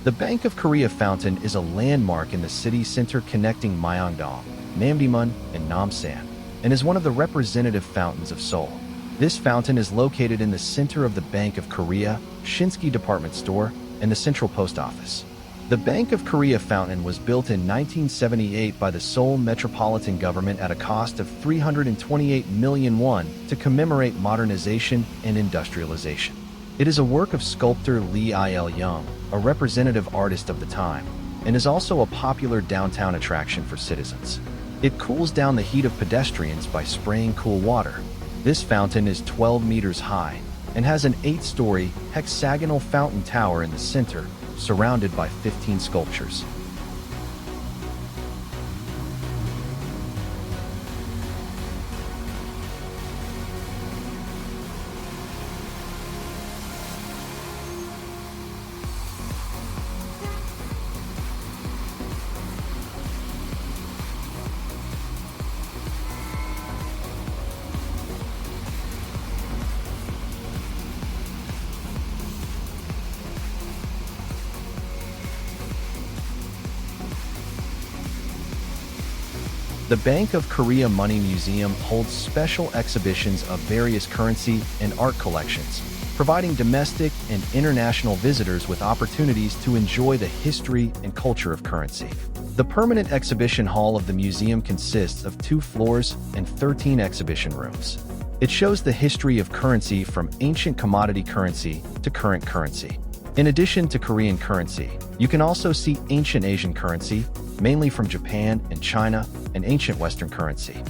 The Bank of Korea fountain is a landmark in the city center connecting Myeongdong, Namdaemun, and Namsan, and is one of the representative fountains of Seoul. This fountain is located in the center of the Bank of Korea, Shinsegae Department Store, and the Central Post Office. The Bank of Korea fountain was built in 1978 by the Seoul Metropolitan Government at a cost of 328 million won to commemorate modernization and industrialization. It is a work of sculptor Lee Il-young, a representative artist of the time, and is also a popular downtown attraction for citizens. It cools down the heat of pedestrians by spraying cool water. This fountain is 12 meters high and has an 8-story hexagonal fountain tower in the center, surrounded by 15 sculptures. The Bank of Korea Money Museum holds special exhibitions of various currency and art collections, providing domestic and international visitors with opportunities to enjoy the history and culture of currency. The permanent exhibition hall of the museum consists of 2 floors and 13 exhibition rooms. It shows the history of currency from ancient commodity currency to current currency. In addition to Korean currency, you can also see ancient Asian currency, mainly from Japan and China, and ancient Western currency.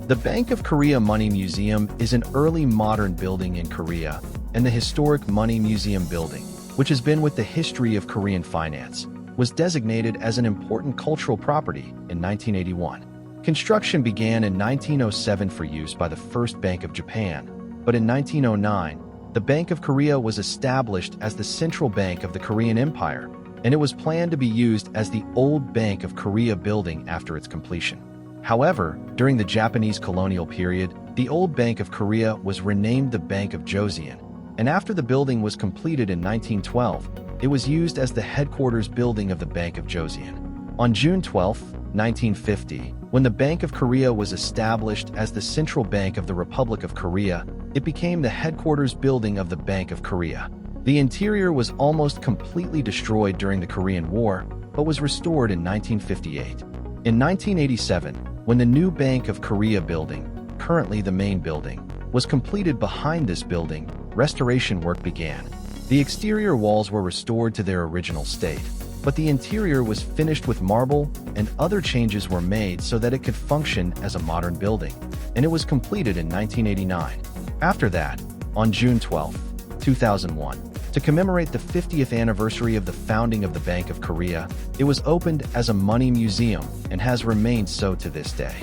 The Bank of Korea Money Museum is an early modern building in Korea and the historic Money Museum building, which has been with the history of Korean finance, was designated as an important cultural property in 1981. Construction began in 1907 for use by the First Bank of Japan, but in 1909, the Bank of Korea was established as the central bank of the Korean Empire, and it was planned to be used as the old Bank of Korea building after its completion. However, during the Japanese colonial period, the old Bank of Korea was renamed the Bank of Joseon, and after the building was completed in 1912, it was used as the headquarters building of the Bank of Joseon. On June 12, 1950, when the Bank of Korea was established as the Central Bank of the Republic of Korea, it became the headquarters building of the Bank of Korea. The interior was almost completely destroyed during the Korean War, but was restored in 1958. In 1987, when the new Bank of Korea building, currently the main building, was completed behind this building, restoration work began. The exterior walls were restored to their original state, but the interior was finished with marble and other changes were made so that it could function as a modern building, and it was completed in 1989. After that, on June 12, 2001, to commemorate the 50th anniversary of the founding of the Bank of Korea, it was opened as a money museum and has remained so to this day.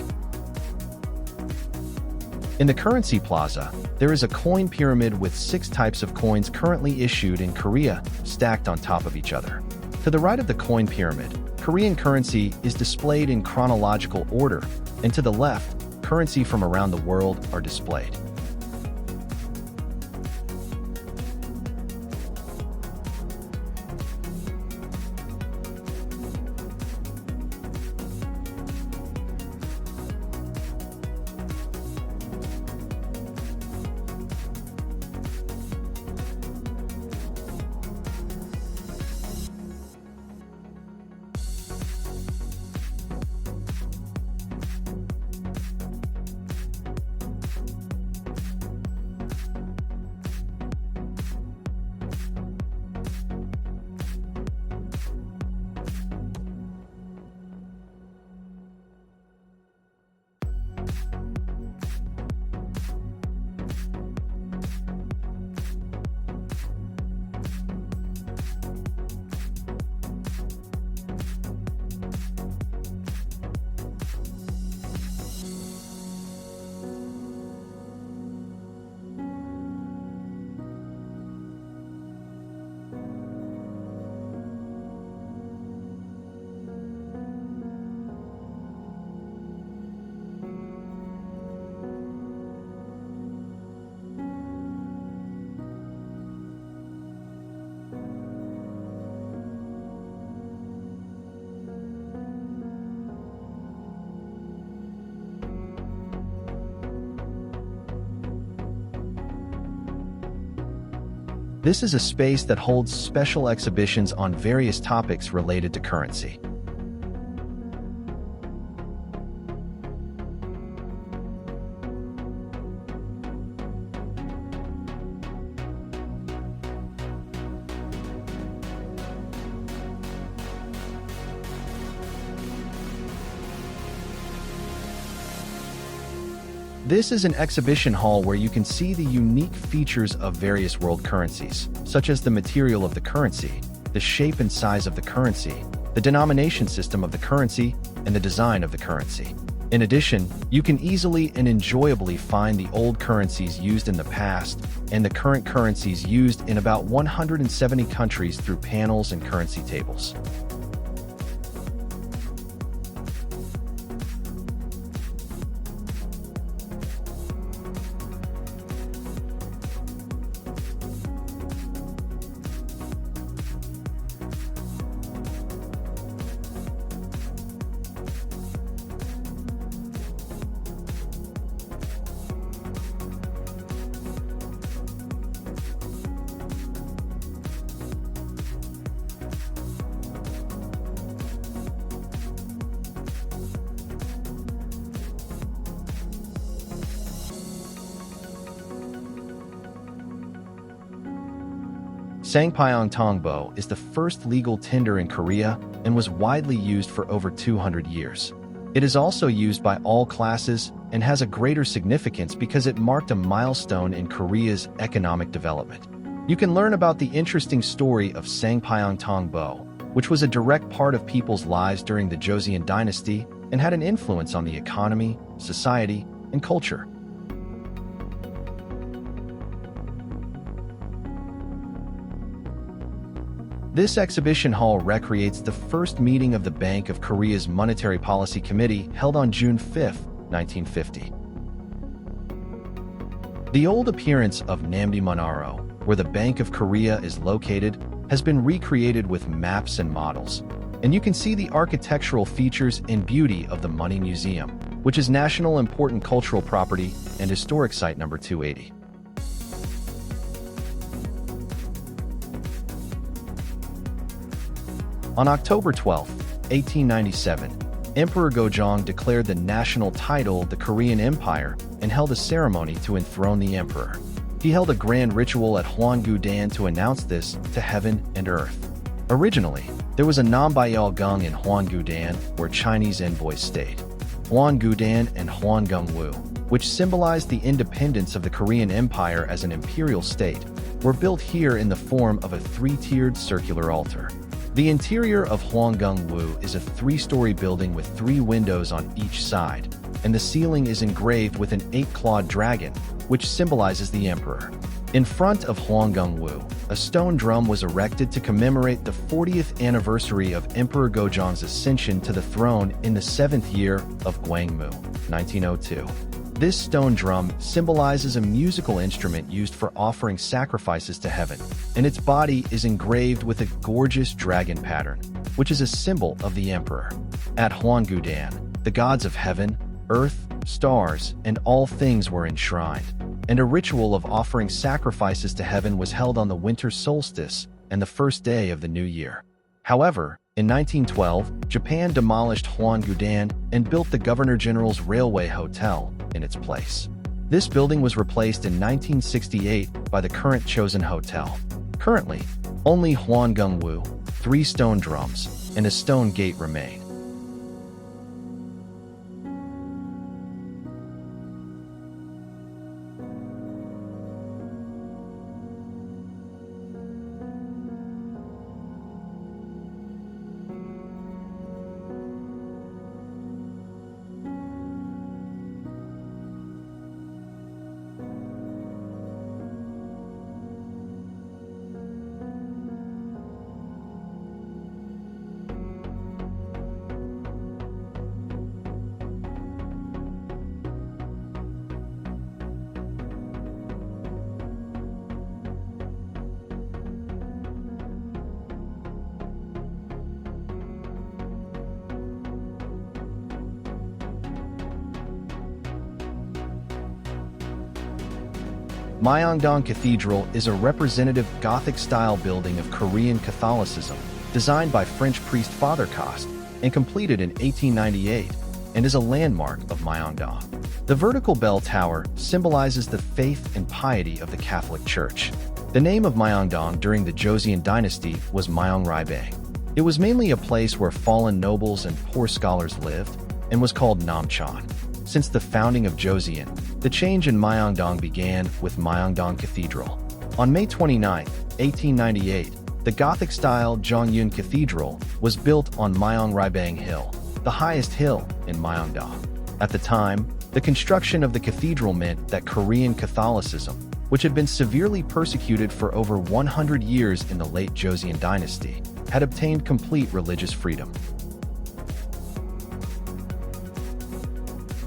In the Currency Plaza, there is a coin pyramid with 6 types of coins currently issued in Korea, stacked on top of each other. To the right of the coin pyramid, Korean currency is displayed in chronological order, and to the left, currency from around the world are displayed. This is a space that holds special exhibitions on various topics related to currency. This is an exhibition hall where you can see the unique features of various world currencies, such as the material of the currency, the shape and size of the currency, the denomination system of the currency, and the design of the currency. In addition, you can easily and enjoyably find the old currencies used in the past and the current currencies used in about 170 countries through panels and currency tables. Sangpyeongtongbo is the first legal tender in Korea and was widely used for over 200 years. It is also used by all classes and has a greater significance because it marked a milestone in Korea's economic development. You can learn about the interesting story of Sangpyeongtongbo, which was a direct part of people's lives during the Joseon dynasty and had an influence on the economy, society, and culture. This exhibition hall recreates the first meeting of the Bank of Korea's Monetary Policy Committee held on June 5, 1950. The old appearance of Namdaemun, where the Bank of Korea is located, has been recreated with maps and models, and you can see the architectural features and beauty of the Money Museum, which is National Important Cultural Property and Historic Site number 280. On October 12, 1897, Emperor Gojong declared the national title the Korean Empire and held a ceremony to enthrone the emperor. He held a grand ritual at Hwangudan to announce this to heaven and earth. Originally, there was a Nambyeolgung in Hwangudan where Chinese envoys stayed. Hwangudan and Hwangungwoo, which symbolized the independence of the Korean Empire as an imperial state, were built here in the form of a three-tiered circular altar. The interior of Hwangungwoo is a three-story building with 3 windows on each side, and the ceiling is engraved with an 8-clawed dragon, which symbolizes the emperor. In front of Hwangungwoo, a stone drum was erected to commemorate the 40th anniversary of Emperor Gojong's ascension to the throne in the 7th year of Gwangmu, 1902. This stone drum symbolizes a musical instrument used for offering sacrifices to heaven, and its body is engraved with a gorgeous dragon pattern, which is a symbol of the emperor. At Hwangudan, the gods of heaven, earth, stars, and all things were enshrined, and a ritual of offering sacrifices to heaven was held on the winter solstice and the first day of the new year. However, in 1912, Japan demolished Hwangudan and built the Governor General's Railway Hotel in its place. This building was replaced in 1968 by the current Chosun Hotel. Currently, only Hwangungwoo, 3 stone drums, and a stone gate remain. Myeongdong Cathedral is a representative Gothic-style building of Korean Catholicism, designed by French priest Father Coste and completed in 1898, and is a landmark of Myeongdong. The vertical bell tower symbolizes the faith and piety of the Catholic Church. The name of Myeongdong during the Joseon dynasty was Myeongribang. It was mainly a place where fallen nobles and poor scholars lived, and was called Namsan. Since the founding of Joseon, the change in Myeongdong began with Myeongdong Cathedral. On May 29, 1898, the Gothic-style Gojong Cathedral was built on Myeongribang Hill, the highest hill in Myeongdong. At the time, the construction of the cathedral meant that Korean Catholicism, which had been severely persecuted for over 100 years in the late Joseon dynasty, had obtained complete religious freedom.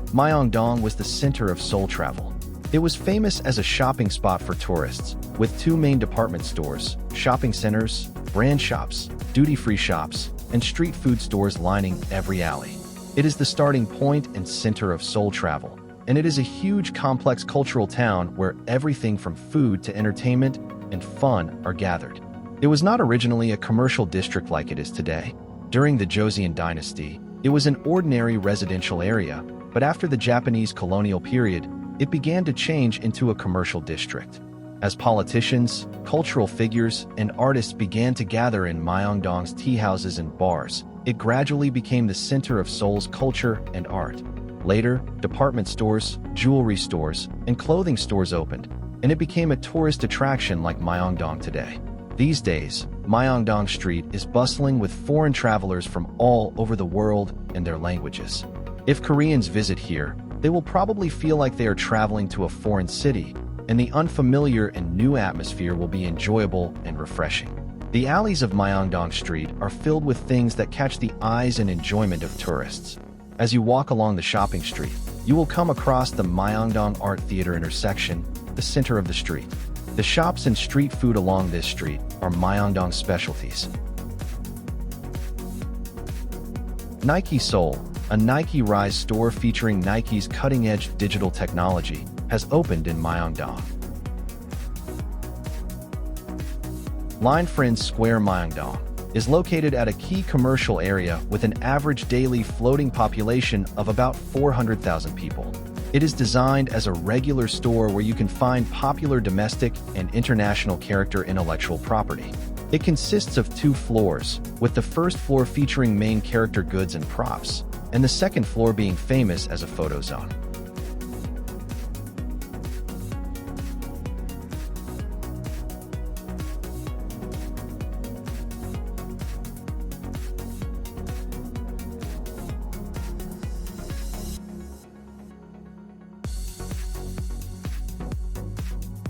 Myeongdong was the center of Seoul travel. It was famous as a shopping spot for tourists, with two main department stores, shopping centers, brand shops, duty-free shops, and street food stores lining every alley. It is the starting point and center of Seoul travel, and it is a huge, complex cultural town where everything from food to entertainment and fun are gathered. It was not originally a commercial district like it is today. During the Joseon dynasty, it was an ordinary residential area, but after the Japanese colonial period, it began to change into a commercial district. As politicians, cultural figures, and artists began to gather in Myeongdong's tea houses and bars, it gradually became the center of Seoul's culture and art. Later, department stores, jewelry stores, and clothing stores opened, and it became a tourist attraction like Myeongdong today. These days, Myeongdong Street is bustling with foreign travelers from all over the world and their languages. If Koreans visit here, they will probably feel like they are traveling to a foreign city, and the unfamiliar and new atmosphere will be enjoyable and refreshing. The alleys of Myeongdong Street are filled with things that catch the eyes and enjoyment of tourists. As you walk along the shopping street, you will come across the Myeongdong Art Theater intersection, the center of the street. The shops and street food along this street are Myeongdong specialties. Nike Seoul, a Nike Rise store featuring Nike's cutting-edge digital technology, has opened in Myeongdong. Line Friends Square Myeongdong is located at a key commercial area with an average daily floating population of about 400,000 people. It is designed as a regular store where you can find popular domestic and international character intellectual property. It consists of 2 floors, with the first floor featuring main character goods and props, and the second floor being famous as a photo zone.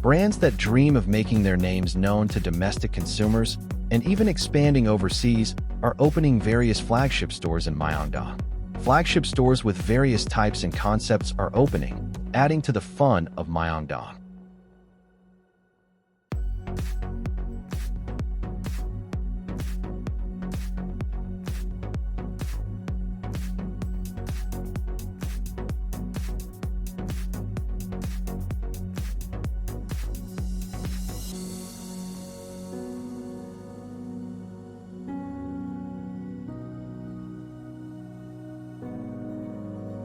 Brands that dream of making their names known to domestic consumers and even expanding overseas are opening various flagship stores in Myeongdong. Flagship stores with various types and concepts are opening, adding to the fun of Myeongdong.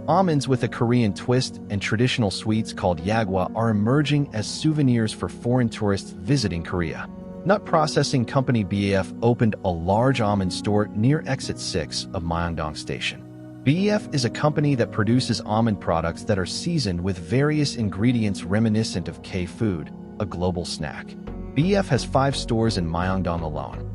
Almonds with a Korean twist and traditional sweets called yagwa are emerging as souvenirs for foreign tourists visiting Korea. Nut processing company BEF opened a large almond store near Exit 6 of Myeongdong Station. BEF is a company that produces almond products that are seasoned with various ingredients reminiscent of K-food, a global snack. BEF has 5 stores in Myeongdong alone.